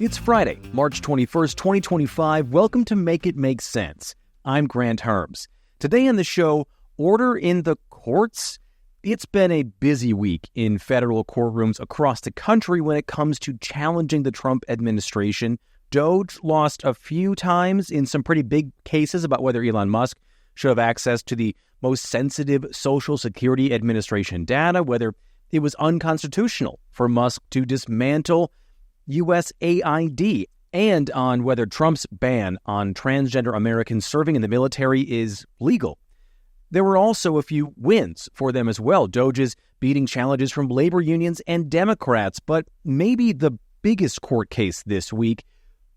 It's Friday, March 21st, 2025. Welcome to Make It Make Sense. I'm Granthermes. Today on the show, order in the courts? It's been a busy week in federal courtrooms across the country when it comes to challenging the Trump administration. DOGE lost a few times in some pretty big cases about whether Elon Musk should have access to the most sensitive Social Security Administration data, whether it was unconstitutional for Musk to dismantle USAID, and on whether Trump's ban on transgender Americans serving in the military is legal. There were also a few wins for them as well. DOGE's beating challenges from labor unions and Democrats, but maybe the biggest court case this week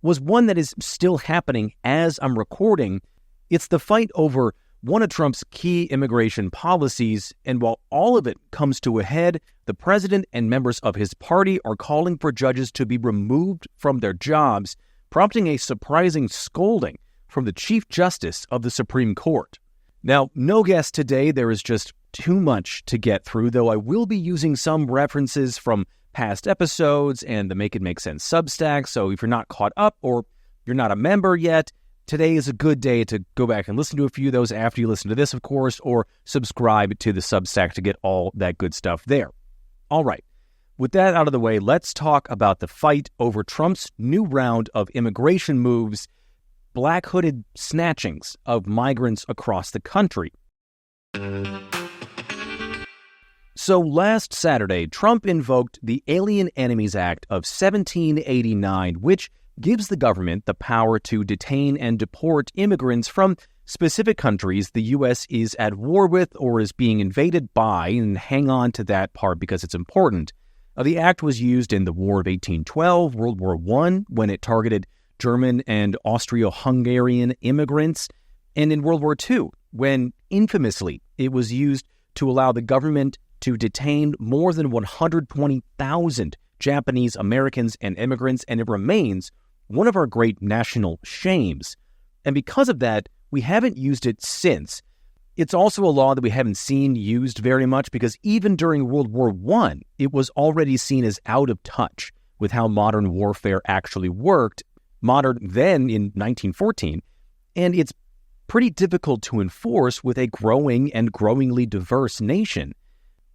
was one that is still happening as I'm recording. It's the fight over one of Trump's key immigration policies, and while all of it comes to a head, the president and members of his party are calling for judges to be removed from their jobs, prompting a surprising scolding from the Chief Justice of the Supreme Court. Now, no guest today. There is just too much to get through, though I will be using some references from past episodes and the Make It Make Sense Substack, so if you're not caught up or you're not a member yet, today is a good day to go back and listen to a few of those after you listen to this, of course, or subscribe to the Substack to get all that good stuff there. All right, with that out of the way, let's talk about the fight over Trump's new round of immigration moves, black-hooded snatchings of migrants across the country. So last Saturday, Trump invoked the Alien Enemies Act of 1789, which gives the government the power to detain and deport immigrants from specific countries the U.S. is at war with or is being invaded by, and hang on to that part because it's important. The act was used in the War of 1812, World War I, when it targeted German and Austro-Hungarian immigrants, and in World War II, when infamously it was used to allow the government to detain more than 120,000 Japanese Americans and immigrants, and it remains one of our great national shames. And because of that, we haven't used it since. It's also a law that we haven't seen used very much because even during World War I, it was already seen as out of touch with how modern warfare actually worked, modern then in 1914, and it's pretty difficult to enforce with a growing and growingly diverse nation.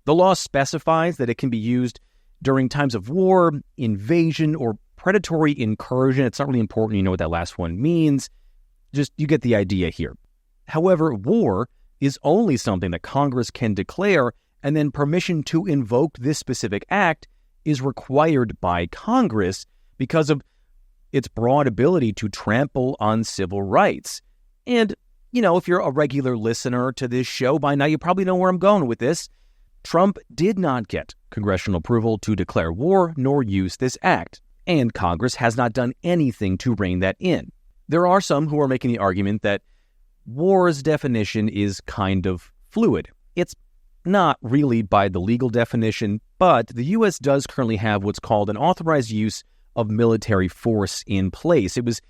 The law specifies that it can be used during times of war, invasion, or predatory incursion. It's not really important you know what that last one means. Just you get the idea here. However, war is only something that Congress can declare, and then permission to invoke this specific act is required by Congress because of its broad ability to trample on civil rights. And, you know, if you're a regular listener to this show by now, you probably know where I'm going with this. Trump did not get congressional approval to declare war nor use this act, and Congress has not done anything to rein that in. There are some who are making the argument that war's definition is kind of fluid. It's not really by the legal definition, but the U.S. does currently have what's called an authorized use of military force in place. It was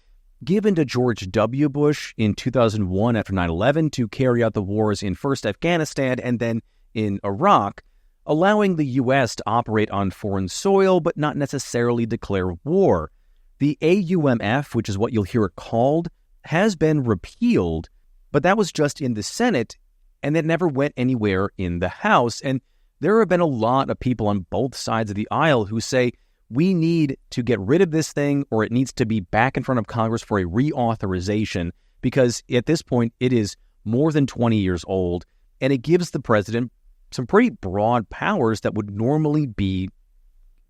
given to George W. Bush in 2001 after 9/11 to carry out the wars in first Afghanistan and then in Iraq, allowing the U.S. to operate on foreign soil but not necessarily declare war. The AUMF, which is what you'll hear it called, has been repealed, but that was just in the Senate, and it never went anywhere in the House. And there have been a lot of people on both sides of the aisle who say, we need to get rid of this thing, or it needs to be back in front of Congress for a reauthorization, because at this point, it is more than 20 years old, and it gives the president some pretty broad powers that would normally be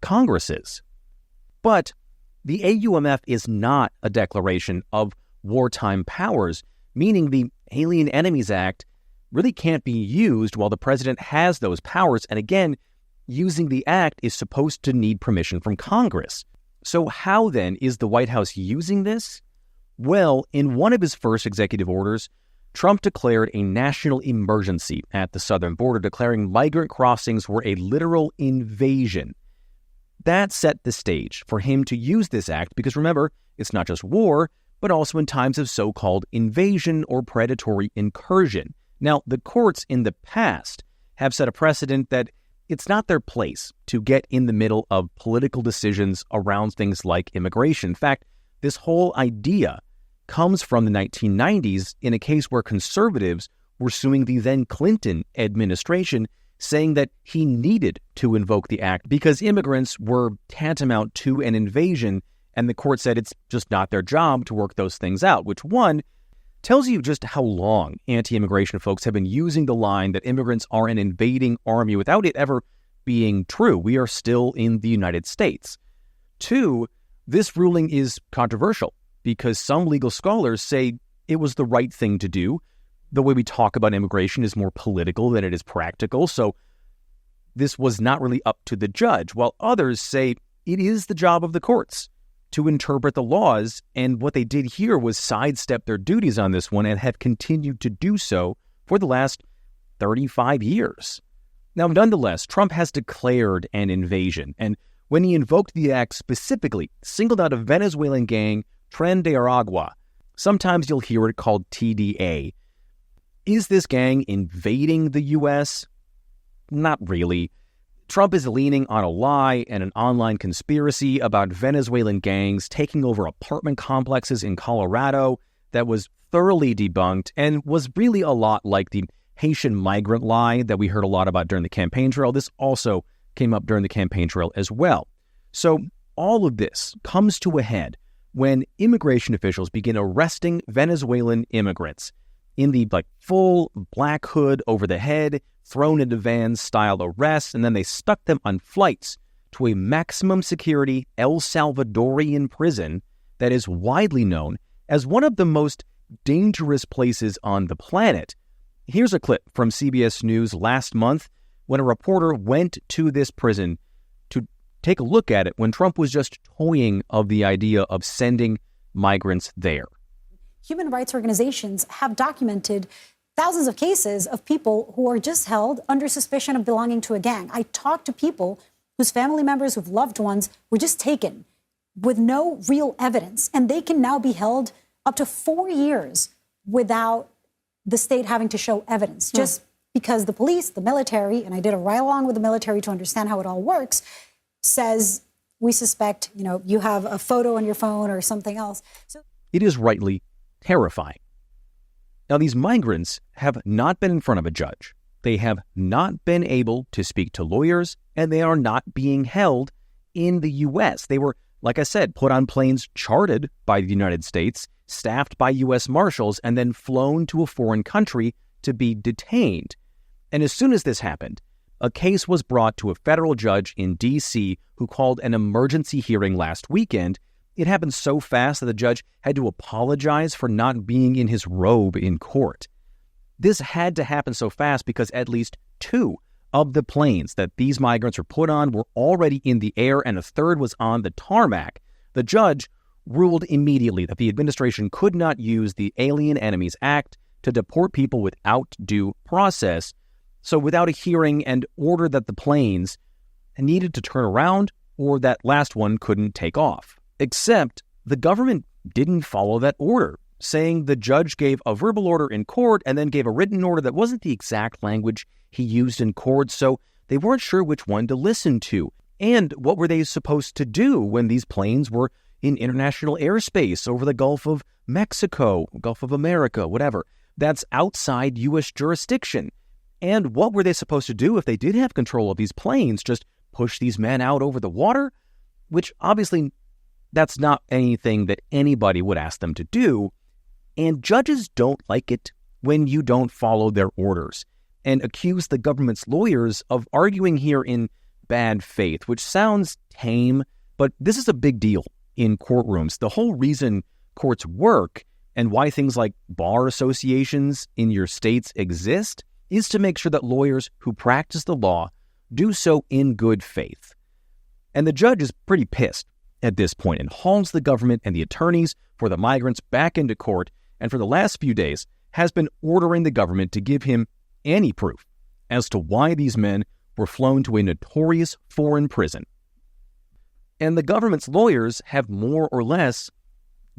Congress's. But the AUMF is not a declaration of wartime powers, meaning the Alien Enemies Act really can't be used while the president has those powers. And again, using the act is supposed to need permission from Congress. So how then is the White House using this? Well, in one of his first executive orders, Trump declared a national emergency at the southern border, declaring migrant crossings were a literal invasion. That set the stage for him to use this act because, remember, it's not just war, but also in times of so-called invasion or predatory incursion. Now, the courts in the past have set a precedent that it's not their place to get in the middle of political decisions around things like immigration. In fact, this whole idea comes from the 1990s in a case where conservatives were suing the then Clinton administration, saying that he needed to invoke the act because immigrants were tantamount to an invasion, and the court said it's just not their job to work those things out, which, one, tells you just how long anti-immigration folks have been using the line that immigrants are an invading army without it ever being true. We are still in the United States. Two, this ruling is controversial because some legal scholars say it was the right thing to do. The way we talk about immigration is more political than it is practical, so this was not really up to the judge, while others say it is the job of the courts to interpret the laws, and what they did here was sidestep their duties on this one and have continued to do so for the last 35 years. Now, nonetheless, Trump has declared an invasion, and when he invoked the act specifically, singled out a Venezuelan gang, Tren de Aragua. Sometimes you'll hear it called TDA. Is this gang invading the U.S.? Not really. Trump is leaning on a lie and an online conspiracy about Venezuelan gangs taking over apartment complexes in Colorado that was thoroughly debunked and was really a lot like the Haitian migrant lie that we heard a lot about during the campaign trail. This also came up during the campaign trail as well. So all of this comes to a head when immigration officials begin arresting Venezuelan immigrants in the full black hood over the head, thrown into vans style arrests, and then they stuck them on flights to a maximum security El Salvadorian prison that is widely known as one of the most dangerous places on the planet. Here's a clip from CBS News last month when a reporter went to this prison to take a look at it when Trump was just toying of the idea of sending migrants there. Human rights organizations have documented thousands of cases of people who are just held under suspicion of belonging to a gang. I talked to people whose family members, whose loved ones were just taken with no real evidence, and they can now be held up to 4 years without the state having to show evidence, just because the police, the military, and I did a ride along with the military to understand how it all works, says we suspect, you have a photo on your phone or something else. So it is rightly terrifying. Now, these migrants have not been in front of a judge. They have not been able to speak to lawyers, and they are not being held in the U.S. They were, like I said, put on planes chartered by the United States, staffed by U.S. Marshals, and then flown to a foreign country to be detained. And as soon as this happened, a case was brought to a federal judge in D.C. who called an emergency hearing last weekend. It happened so fast that the judge had to apologize for not being in his robe in court. This had to happen so fast because at least 2 of the planes that these migrants were put on were already in the air, and a third was on the tarmac. The judge ruled immediately that the administration could not use the Alien Enemies Act to deport people without due process. So without a hearing, and ordered that the planes needed to turn around or that last one couldn't take off. Except the government didn't follow that order, saying the judge gave a verbal order in court and then gave a written order that wasn't the exact language he used in court, so they weren't sure which one to listen to. And what were they supposed to do when these planes were in international airspace over the Gulf of Mexico, Gulf of America, whatever? That's outside U.S. jurisdiction. And what were they supposed to do if they did have control of these planes? Just push these men out over the water? Which obviously that's not anything that anybody would ask them to do. And judges don't like it when you don't follow their orders, and accuse the government's lawyers of arguing here in bad faith, which sounds tame, but this is a big deal in courtrooms. The whole reason courts work and why things like bar associations in your states exist is to make sure that lawyers who practice the law do so in good faith. And the judge is pretty pissed at this point and hauls the government and the attorneys for the migrants back into court, and for the last few days has been ordering the government to give him any proof as to why these men were flown to a notorious foreign prison. And the government's lawyers have more or less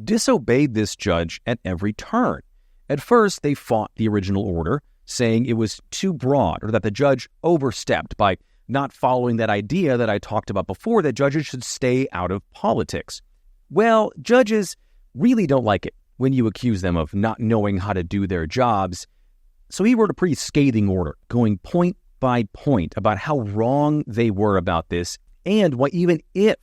disobeyed this judge at every turn. At first, they fought the original order, saying it was too broad or that the judge overstepped by not following that idea that I talked about before, that judges should stay out of politics. Well, judges really don't like it when you accuse them of not knowing how to do their jobs. So he wrote a pretty scathing order, going point by point about how wrong they were about this, and why even if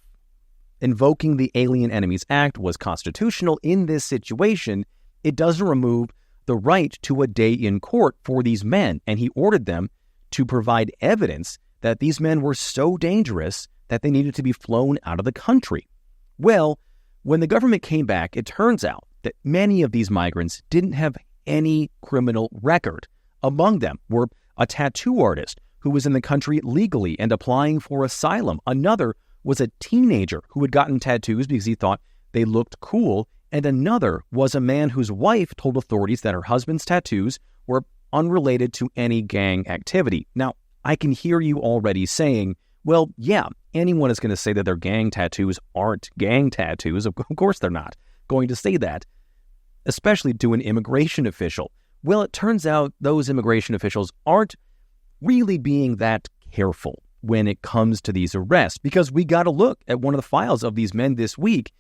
invoking the Alien Enemies Act was constitutional in this situation, it doesn't remove the right to a day in court for these men. And he ordered them to provide evidence that these men were so dangerous that they needed to be flown out of the country. Well, when the government came back, it turns out that many of these migrants didn't have any criminal record. Among them were a tattoo artist who was in the country legally and applying for asylum. Another was a teenager who had gotten tattoos because he thought they looked cool. And another was a man whose wife told authorities that her husband's tattoos were unrelated to any gang activity. Now, I can hear you already saying, well, yeah, anyone is going to say that their gang tattoos aren't gang tattoos. Of course they're not going to say that, especially to an immigration official. Well, it turns out those immigration officials aren't really being that careful when it comes to these arrests, because we got to look at one of the files of these men this week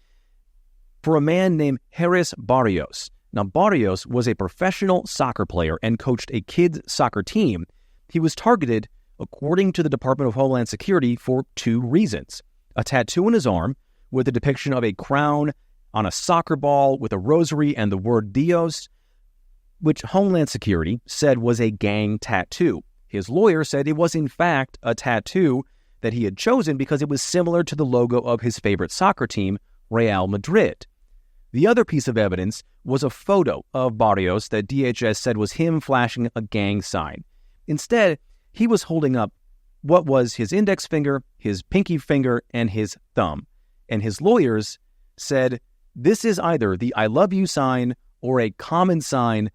for a man named Hegseth Barrios. Now, Barrios was a professional soccer player and coached a kids' soccer team. He was targeted, according to the Department of Homeland Security, for two reasons: a tattoo on his arm with a depiction of a crown on a soccer ball with a rosary and the word Dios, which Homeland Security said was a gang tattoo. His lawyer said it was in fact a tattoo that he had chosen because it was similar to the logo of his favorite soccer team, Real Madrid. The other piece of evidence was a photo of Barrios that DHS said was him flashing a gang sign. Instead, he was holding up what was his index finger, his pinky finger, and his thumb. And his lawyers said this is either the I love you sign or a common sign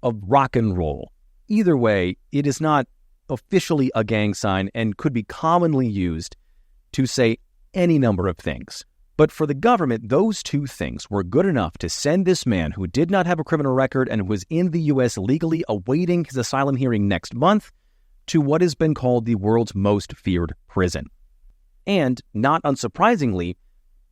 of rock and roll. Either way, it is not officially a gang sign and could be commonly used to say any number of things. But for the government, those two things were good enough to send this man, who did not have a criminal record and was in the U.S. legally awaiting his asylum hearing next month, to what has been called the world's most feared prison. And, not unsurprisingly,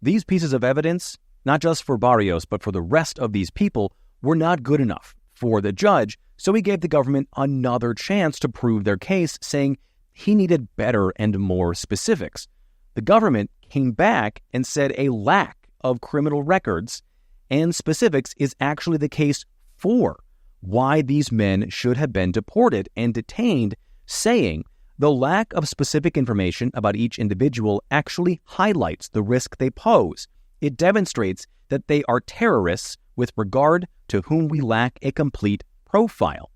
these pieces of evidence, not just for Barrios, but for the rest of these people, were not good enough for the judge, so he gave the government another chance to prove their case, saying he needed better and more specifics. The government came back and said a lack of criminal records and specifics is actually the case for why these men should have been deported and detained, saying the lack of specific information about each individual actually highlights the risk they pose. It demonstrates that they are terrorists with regard to whom we lack a complete profile,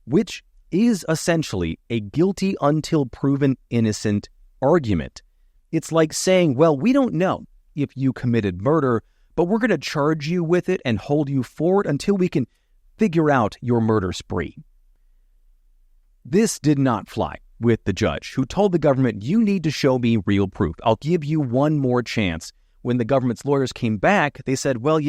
which is essentially a guilty until proven innocent argument. It's like saying, well, we don't know if you committed murder, but we're going to charge you with it and hold you for it until we can figure out your murder spree. This did not fly with the judge, who told the government, you need to show me real proof. I'll give you one more chance. When the government's lawyers came back, they said, well,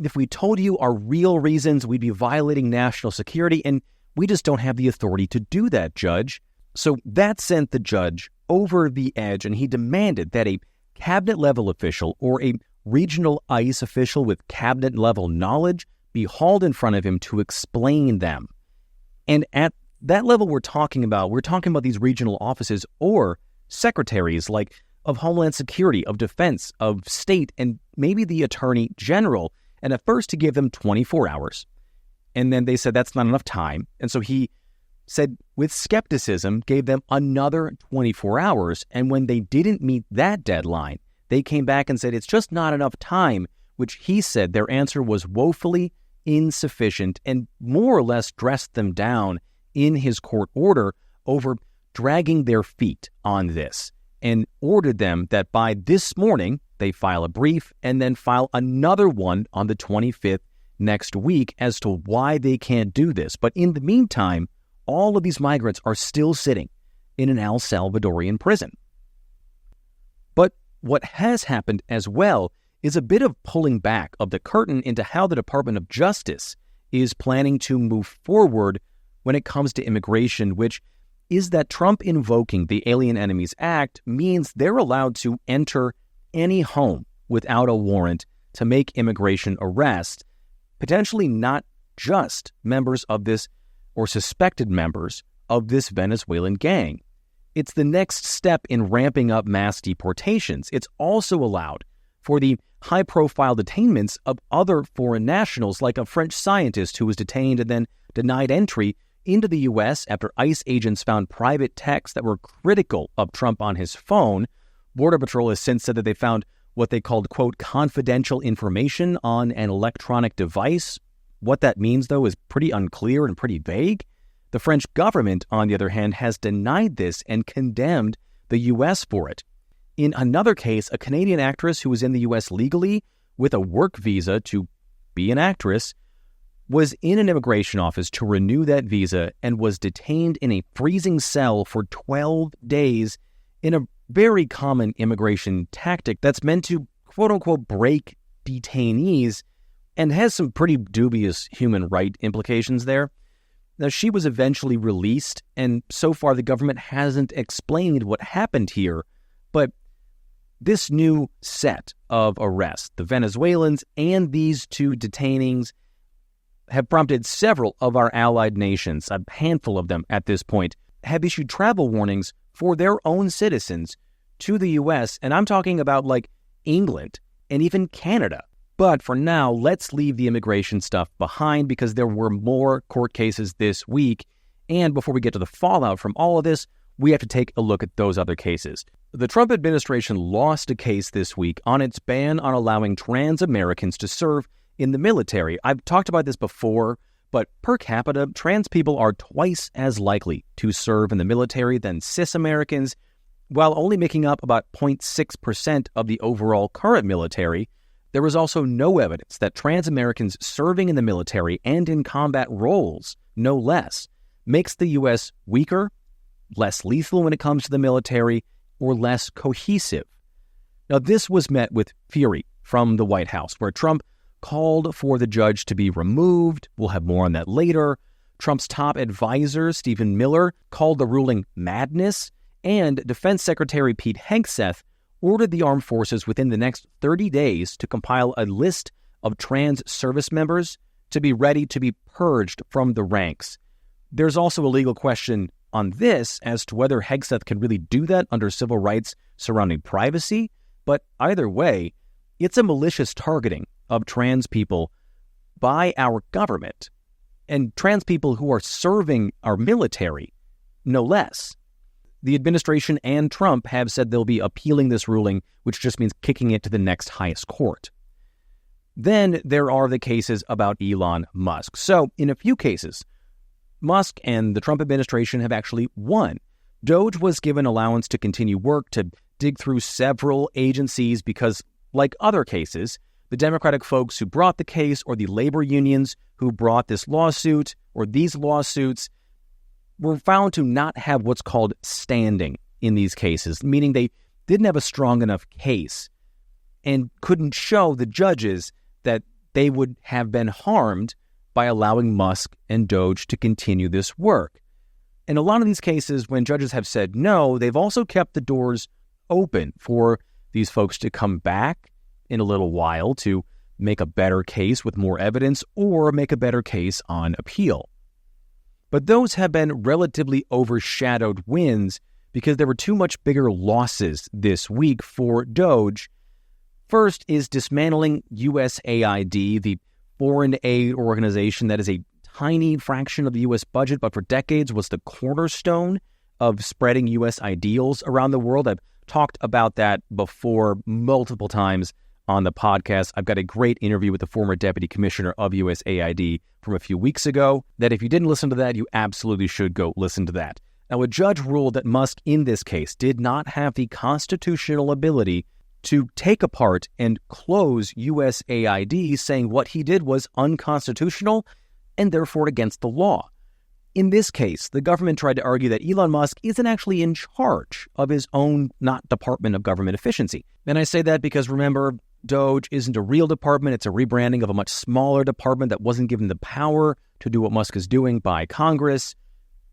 if we told you our real reasons, we'd be violating national security, and we just don't have the authority to do that, Judge. So that sent the judge over the edge, and he demanded that a cabinet-level official or a regional ICE official with cabinet-level knowledge be hauled in front of him to explain them. And at that level we're talking about these regional offices or secretaries like of Homeland Security, of Defense, of State, and maybe the Attorney General. And at first he gave them 24 hours. And then they said that's not enough time. And so he said, with skepticism, gave them another 24 hours. And when they didn't meet that deadline, they came back and said it's just not enough time, which he said their answer was woefully insufficient and more or less dressed them down in his court order over dragging their feet on this, and ordered them that by this morning they file a brief and then file another one on the 25th next week as to why they can't do this. But in the meantime, all of these migrants are still sitting in an El Salvadorian prison. But what has happened as well is a bit of pulling back of the curtain into how the Department of Justice is planning to move forward when it comes to immigration, which is that Trump invoking the Alien Enemies Act means they're allowed to enter any home without a warrant to make immigration arrests, potentially not just members of this or suspected members of this Venezuelan gang. It's the next step in ramping up mass deportations. It's also allowed for the high-profile detainments of other foreign nationals, like a French scientist who was detained and then denied entry into the U.S. after ICE agents found private texts that were critical of Trump on his phone. Border Patrol has since said that they found what they called, quote, confidential information on an electronic device. What that means, though, is pretty unclear and pretty vague. The French government, on the other hand, has denied this and condemned the U.S. for it. In another case, a Canadian actress who was in the U.S. legally with a work visa to be an actress was in an immigration office to renew that visa and was detained in a freezing cell for 12 days in a very common immigration tactic that's meant to, quote-unquote, break detainees and has some pretty dubious human right implications there. Now, she was eventually released, and so far the government hasn't explained what happened here, but this new set of arrests, the Venezuelans and these two detainees, have prompted several of our allied nations, a handful of them at this point, have issued travel warnings for their own citizens to the U.S., and I'm talking about like England and even Canada. But for now, let's leave the immigration stuff behind because there were more court cases this week, and before we get to the fallout from all of this, we have to take a look at those other cases. The Trump administration lost a case this week on its ban on allowing trans Americans to serve in the military. I've talked about this before, but per capita, trans people are twice as likely to serve in the military than cis Americans, while only making up about 0.6% of the overall current military. There was also no evidence that trans Americans serving in the military and in combat roles, no less, makes the U.S. weaker, less lethal when it comes to the military, or less cohesive. Now, this was met with fury from the White House, where Trump called for the judge to be removed. We'll have more on that later. Trump's top advisor, Stephen Miller, called the ruling madness, and Defense Secretary Pete Hegseth ordered the armed forces within the next 30 days to compile a list of trans service members to be ready to be purged from the ranks. There's also a legal question on this as to whether Hegseth can really do that under civil rights surrounding privacy, but either way, it's a malicious targeting of trans people by our government, and trans people who are serving our military, no less. The administration and Trump have said they'll be appealing this ruling, which just means kicking it to the next highest court. Then there are the cases about Elon Musk. So in a few cases, Musk and the Trump administration have actually won. DOGE was given allowance to continue work to dig through several agencies because, like other cases, the Democratic folks who brought the case or the labor unions who brought this lawsuit or these lawsuits were found to not have what's called standing in these cases, meaning they didn't have a strong enough case and couldn't show the judges that they would have been harmed by allowing Musk and DOGE to continue this work. In a lot of these cases, when judges have said no, they've also kept the doors open for these folks to come back in a little while to make a better case with more evidence or make a better case on appeal. But those have been relatively overshadowed wins because there were too much bigger losses this week for DOGE. First is dismantling USAID, the foreign aid organization that is a tiny fraction of the U.S. budget, but for decades was the cornerstone of spreading U.S. ideals around the world. I've talked about that before multiple times on the podcast. I've got a great interview with the former deputy commissioner of USAID from a few weeks ago that if you didn't listen to that, you absolutely should go listen to that. Now, a judge ruled that Musk in this case did not have the constitutional ability to take apart and close USAID, saying what he did was unconstitutional and therefore against the law. In this case, the government tried to argue that Elon Musk isn't actually in charge of his own, not Department of Government Efficiency. And I say that because, remember, DOGE isn't a real department. It's a rebranding of a much smaller department that wasn't given the power to do what Musk is doing by Congress.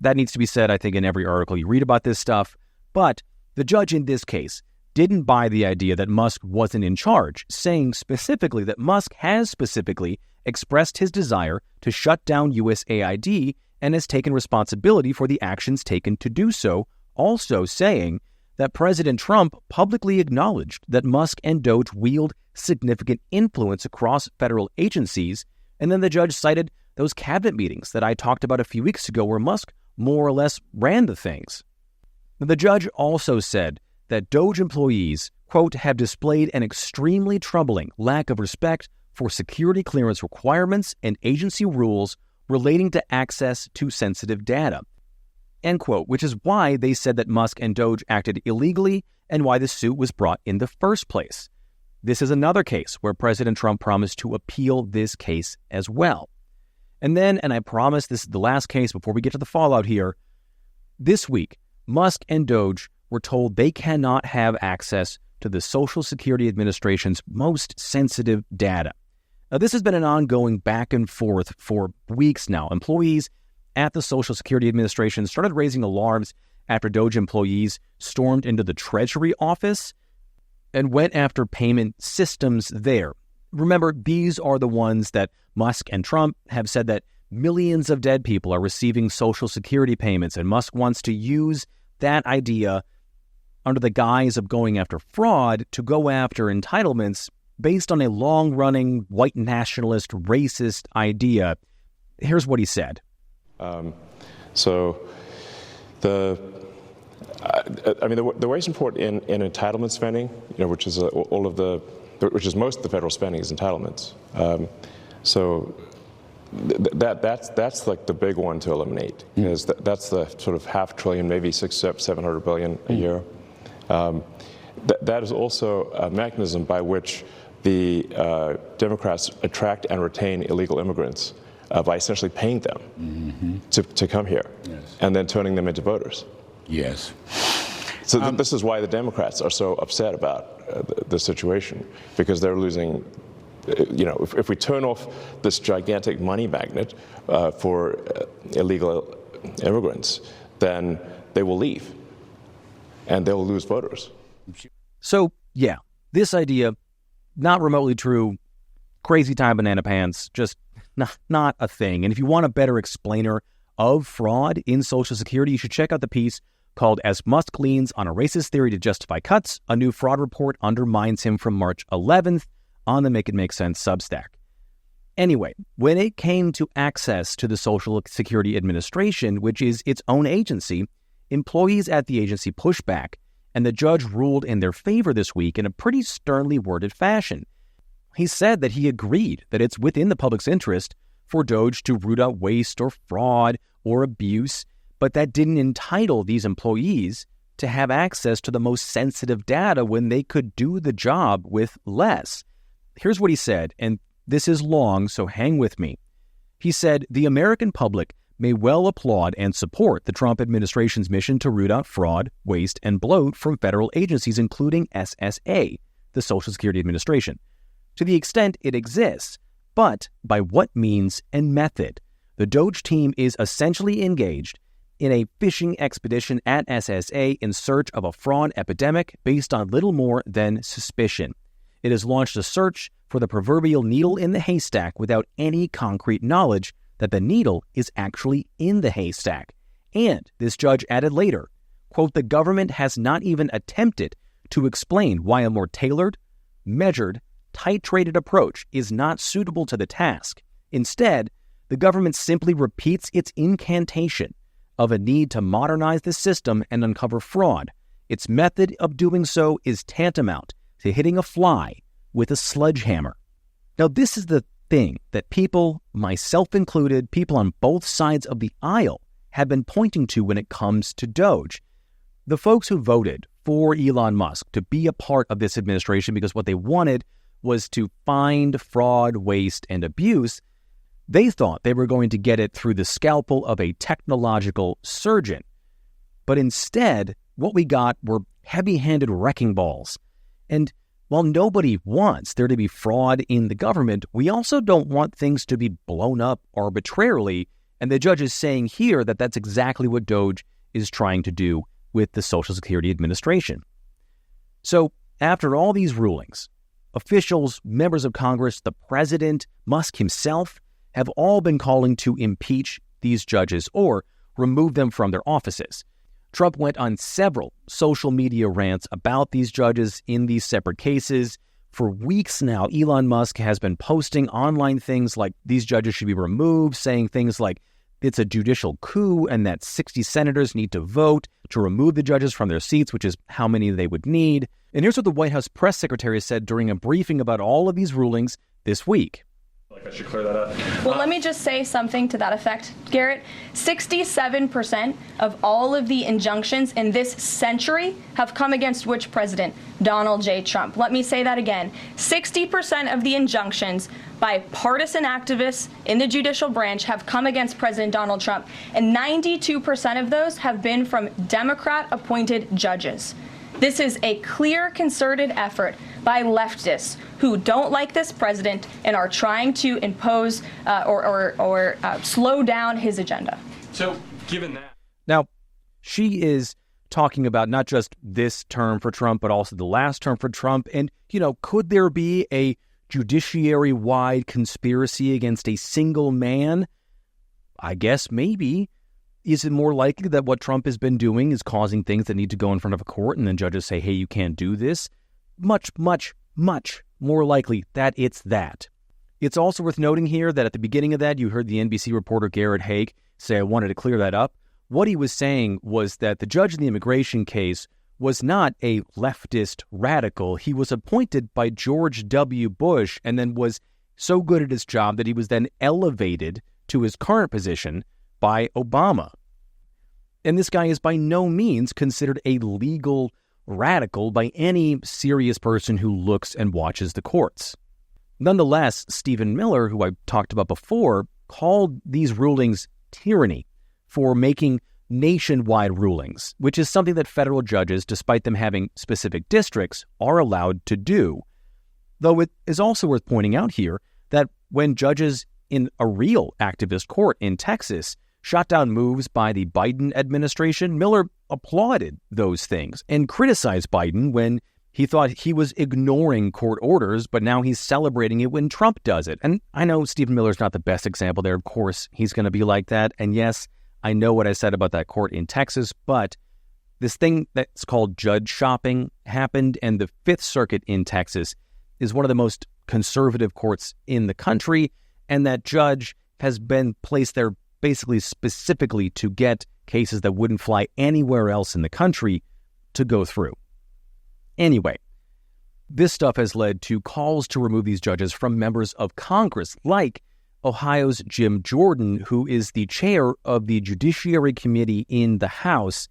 That needs to be said, I think, in every article you read about this stuff. But the judge in this case didn't buy the idea that Musk wasn't in charge, saying specifically that Musk has specifically expressed his desire to shut down USAID and has taken responsibility for the actions taken to do so, also saying that President Trump publicly acknowledged that Musk and DOGE wield significant influence across federal agencies, and then the judge cited those cabinet meetings that I talked about a few weeks ago where Musk more or less ran the things. The judge also said that DOGE employees, quote, have displayed an extremely troubling lack of respect for security clearance requirements and agency rules relating to access to sensitive data, end quote, which is why they said that Musk and DOGE acted illegally and why the suit was brought in the first place. This is another case where President Trump promised to appeal this case as well. And then, and I promise this is the last case before we get to the fallout here, this week, Musk and DOGE were told they cannot have access to the Social Security Administration's most sensitive data. Now, this has been an ongoing back and forth for weeks now. Employees at the Social Security Administration started raising alarms after DOGE employees stormed into the Treasury office and went after payment systems there. Remember, these are the ones that Musk and Trump have said that millions of dead people are receiving Social Security payments, and Musk wants to use that idea under the guise of going after fraud to go after entitlements based on a long-running white nationalist racist idea. Here's what he said. The wage report in entitlement spending, which is which is most of the federal spending is entitlements. That's like the big one to eliminate, because that's the sort of $500 billion, maybe $700 billion a year. That is also a mechanism by which the Democrats attract and retain illegal immigrants by essentially paying them to come here, yes, and then turning them into voters. Yes. So this is why the Democrats are so upset about the situation, because they're losing. If we turn off this gigantic money magnet for illegal immigrants, then they will leave, and they'll lose voters. So, yeah, this idea, not remotely true, crazy time banana pants, just not a thing. And if you want a better explainer of fraud in Social Security, you should check out the piece called As Musk Leans on a Racist Theory to Justify Cuts, a New Fraud Report Undermines Him from March 11th on the Make It Make Sense Substack. Anyway, when it came to access to the Social Security Administration, which is its own agency, employees at the agency pushed back, and the judge ruled in their favor this week in a pretty sternly worded fashion. He said that he agreed that it's within the public's interest for DOGE to root out waste or fraud or abuse, but that didn't entitle these employees to have access to the most sensitive data when they could do the job with less. Here's what he said, and this is long, so hang with me. He said, the American public may well applaud and support the Trump administration's mission to root out fraud, waste, and bloat from federal agencies, including SSA, the Social Security Administration, to the extent it exists, but by what means and method? The DOGE team is essentially engaged in a fishing expedition at SSA in search of a fraud epidemic based on little more than suspicion. It has launched a search for the proverbial needle in the haystack without any concrete knowledge that the needle is actually in the haystack. And, this judge added later, quote, the government has not even attempted to explain why a more tailored, measured, titrated approach is not suitable to the task. Instead, the government simply repeats its incantation of a need to modernize the system and uncover fraud. Its method of doing so is tantamount to hitting a fly with a sledgehammer. Now, this is the thing that people, myself included, people on both sides of the aisle, have been pointing to when it comes to DOGE. The folks who voted for Elon Musk to be a part of this administration because what they wanted was to find fraud, waste, and abuse, they thought they were going to get it through the scalpel of a technological surgeon. But instead, what we got were heavy-handed wrecking balls. And while nobody wants there to be fraud in the government, we also don't want things to be blown up arbitrarily And the judge is saying here that that's exactly what DOGE is trying to do with the Social Security Administration. So after all these rulings, officials, members of Congress, the president, Musk himself, have all been calling to impeach these judges or remove them from their offices. Trump went on several social media rants about these judges in these separate cases. For weeks now, Elon Musk has been posting online things like these judges should be removed, saying things like it's a judicial coup and that 60 senators need to vote to remove the judges from their seats, which is how many they would need. And here's what the White House press secretary said during a briefing about all of these rulings this week. I should clear that up. Well, let me just say something to that effect, Garrett. 67% of all of the injunctions in this century have come against which president? Donald J. Trump. Let me say that again. 60% of the injunctions by partisan activists in the judicial branch have come against President Donald Trump, and 92% of those have been from Democrat-appointed judges. This is a clear, concerted effort by leftists who don't like this president and are trying to impose or slow down his agenda. So, given that. Now, she is talking about not just this term for Trump, but also the last term for Trump. And, could there be a judiciary-wide conspiracy against a single man? I guess maybe. Is it more likely that what Trump has been doing is causing things that need to go in front of a court and then judges say, hey, you can't do this? Much, much, much more likely that it's that. It's also worth noting here that at the beginning of that, you heard the NBC reporter Garrett Haake say, I wanted to clear that up. What he was saying was that the judge in the immigration case was not a leftist radical. He was appointed by George W. Bush and then was so good at his job that he was then elevated to his current position by Obama. And this guy is by no means considered a legal radical by any serious person who looks and watches the courts. Nonetheless, Stephen Miller, who I talked about before, called these rulings tyranny for making nationwide rulings, which is something that federal judges, despite them having specific districts, are allowed to do. Though it is also worth pointing out here that when judges in a real activist court in Texas shot down moves by the Biden administration, Miller applauded those things and criticized Biden when he thought he was ignoring court orders, but now he's celebrating it when Trump does it. And I know Stephen Miller's not the best example there. Of course, he's going to be like that. And yes, I know what I said about that court in Texas, but this thing that's called judge shopping happened, and the Fifth Circuit in Texas is one of the most conservative courts in the country, and that judge has been placed there basically specifically to get cases that wouldn't fly anywhere else in the country to go through. Anyway, this stuff has led to calls to remove these judges from members of Congress, like Ohio's Jim Jordan, who is the chair of the Judiciary Committee in the House,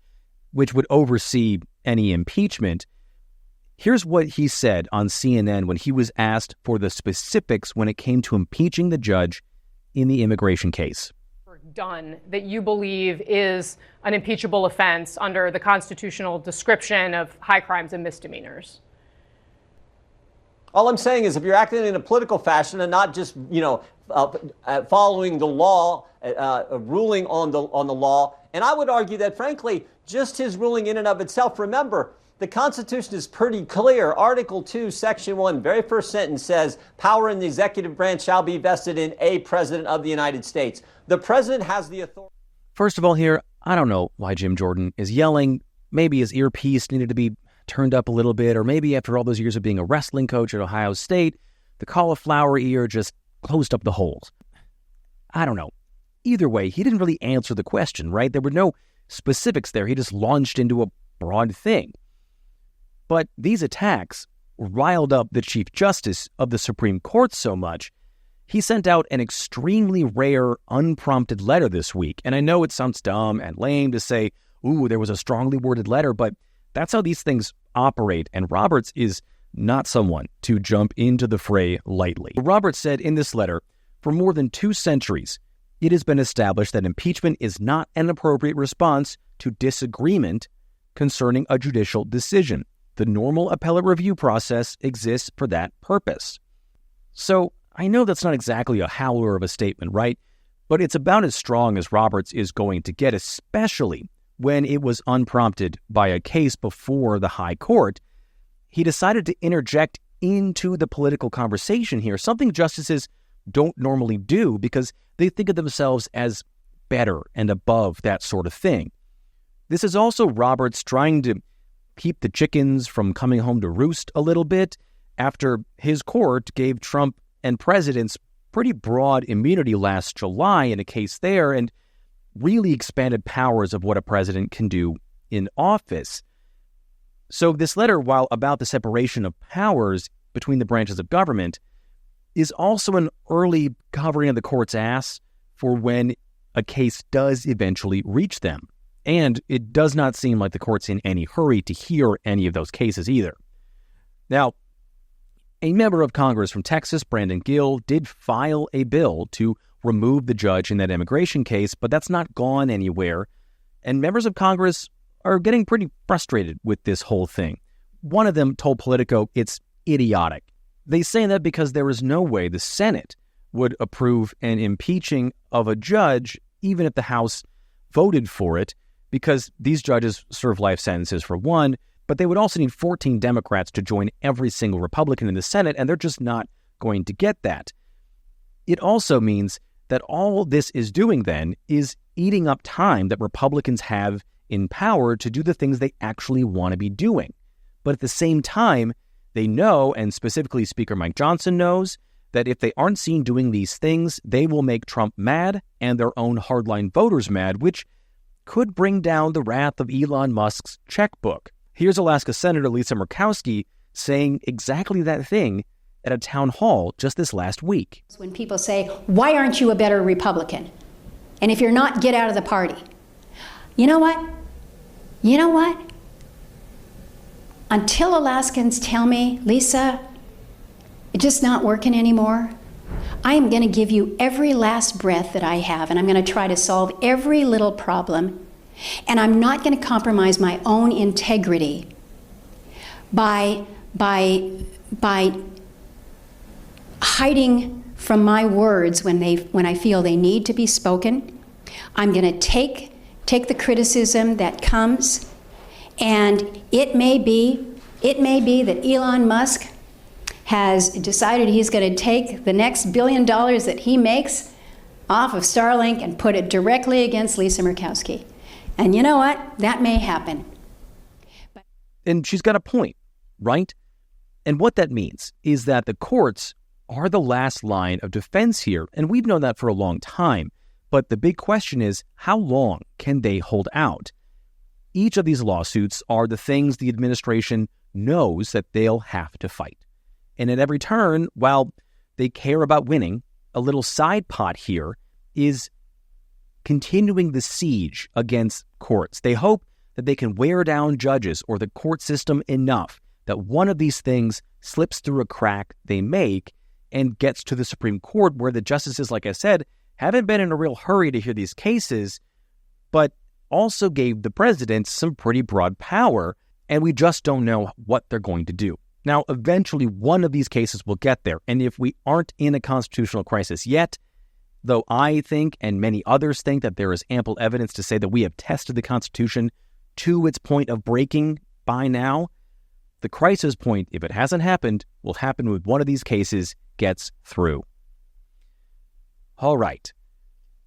which would oversee any impeachment. Here's what he said on CNN when he was asked for the specifics when it came to impeaching the judge in the immigration case. Done that you believe is an impeachable offense under the constitutional description of high crimes and misdemeanors? All I'm saying is if you're acting in a political fashion and not just, following the law, ruling on the law, and I would argue that, frankly, just his ruling in and of itself, remember, the Constitution is pretty clear. Article 2, Section 1, very first sentence says, power in the executive branch shall be vested in a president of the United States. The president has the authority. First of all here, I don't know why Jim Jordan is yelling. Maybe his earpiece needed to be turned up a little bit, or maybe after all those years of being a wrestling coach at Ohio State, the cauliflower ear just closed up the holes. I don't know. Either way, he didn't really answer the question, right? There were no specifics there. He just launched into a broad thing. But these attacks riled up the Chief Justice of the Supreme Court so much, he sent out an extremely rare, unprompted letter this week. And I know it sounds dumb and lame to say, ooh, there was a strongly worded letter, but that's how these things operate. And Roberts is not someone to jump into the fray lightly. Roberts said in this letter, for more than 2 centuries, it has been established that impeachment is not an appropriate response to disagreement concerning a judicial decision. The normal appellate review process exists for that purpose. So I know that's not exactly a howler of a statement, right? But it's about as strong as Roberts is going to get, especially when it was unprompted by a case before the High Court. He decided to interject into the political conversation here, something justices don't normally do because they think of themselves as better and above that sort of thing. This is also Roberts trying to keep the chickens from coming home to roost a little bit after his court gave Trump and presidents pretty broad immunity last July in a case there and really expanded powers of what a president can do in office. So this letter, while about the separation of powers between the branches of government, is also an early covering of the court's ass for when a case does eventually reach them. And it does not seem like the court's in any hurry to hear any of those cases either. Now, a member of Congress from Texas, Brandon Gill, did file a bill to remove the judge in that immigration case, but that's not gone anywhere. And members of Congress are getting pretty frustrated with this whole thing. One of them told Politico it's idiotic. They say that because there is no way the Senate would approve an impeaching of a judge, even if the House voted for it, because these judges serve life sentences for one, but they would also need 14 Democrats to join every single Republican in the Senate, and they're just not going to get that. It also means that all this is doing then is eating up time that Republicans have in power to do the things they actually want to be doing. But at the same time, they know, and specifically Speaker Mike Johnson knows, that if they aren't seen doing these things, they will make Trump mad and their own hardline voters mad, which could bring down the wrath of Elon Musk's checkbook. Here's Alaska Senator Lisa Murkowski saying exactly that thing at a town hall just this last week. When people say, why aren't you a better Republican? And if you're not, get out of the party. You know what? Until Alaskans tell me, Lisa, it's just not working anymore, I am going to give you every last breath that I have, and I'm going to try to solve every little problem, and I'm not going to compromise my own integrity by hiding from my words when I feel they need to be spoken. I'm going to take the criticism that comes, and it may be that Elon Musk has decided he's going to take the next $1 billion that he makes off of Starlink and put it directly against Lisa Murkowski. And you know what? That may happen. And she's got a point, right? And what that means is that the courts are the last line of defense here, and we've known that for a long time. But the big question is, how long can they hold out? Each of these lawsuits are the things the administration knows that they'll have to fight. And at every turn, while they care about winning, a little side pot here is continuing the siege against courts. They hope that they can wear down judges or the court system enough that one of these things slips through a crack they make and gets to the Supreme Court, where the justices, like I said, haven't been in a real hurry to hear these cases, but also gave the president some pretty broad power, and we just don't know what they're going to do. Now, eventually, one of these cases will get there, and if we aren't in a constitutional crisis yet, though I think and many others think that there is ample evidence to say that we have tested the Constitution to its point of breaking by now, the crisis point, if it hasn't happened, will happen when one of these cases gets through. All right.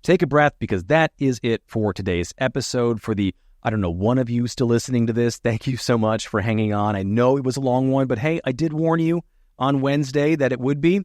Take a breath, because that is it for today's episode. For the, one of you still listening to this, thank you so much for hanging on. I know it was a long one, but hey, I did warn you on Wednesday that it would be.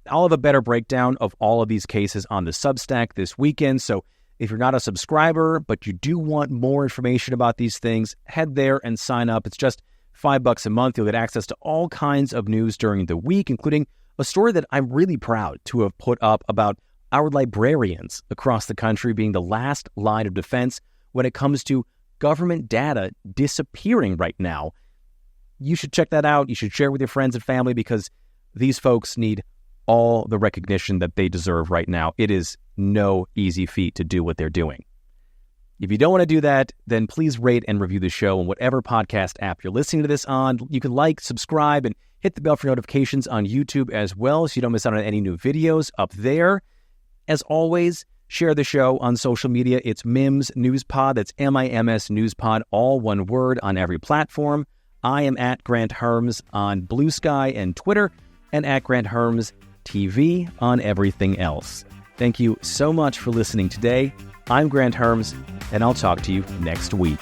I'll have a better breakdown of all of these cases on the Substack this weekend. So if you're not a subscriber, but you do want more information about these things, head there and sign up. It's just $5 a month. You'll get access to all kinds of news during the week, including a story that I'm really proud to have put up about our librarians across the country being the last line of defense when it comes to government data disappearing right now. You should check that out. You should share it with your friends and family, because these folks need all the recognition that they deserve right now. It is no easy feat to do what they're doing. If you don't want to do that, then please rate and review the show on whatever podcast app you're listening to this on. You can like, subscribe, and hit the bell for notifications on YouTube as well, so you don't miss out on any new videos up there. As always, Share the show on social media. It's Mims Newspod. That's MIMS Newspod, all one word on every platform. I am at Grant Herms on Bluesky and Twitter, and at Grant Herms TV on everything else. Thank you so much for listening today. I'm Grant Herms, and I'll talk to you next week.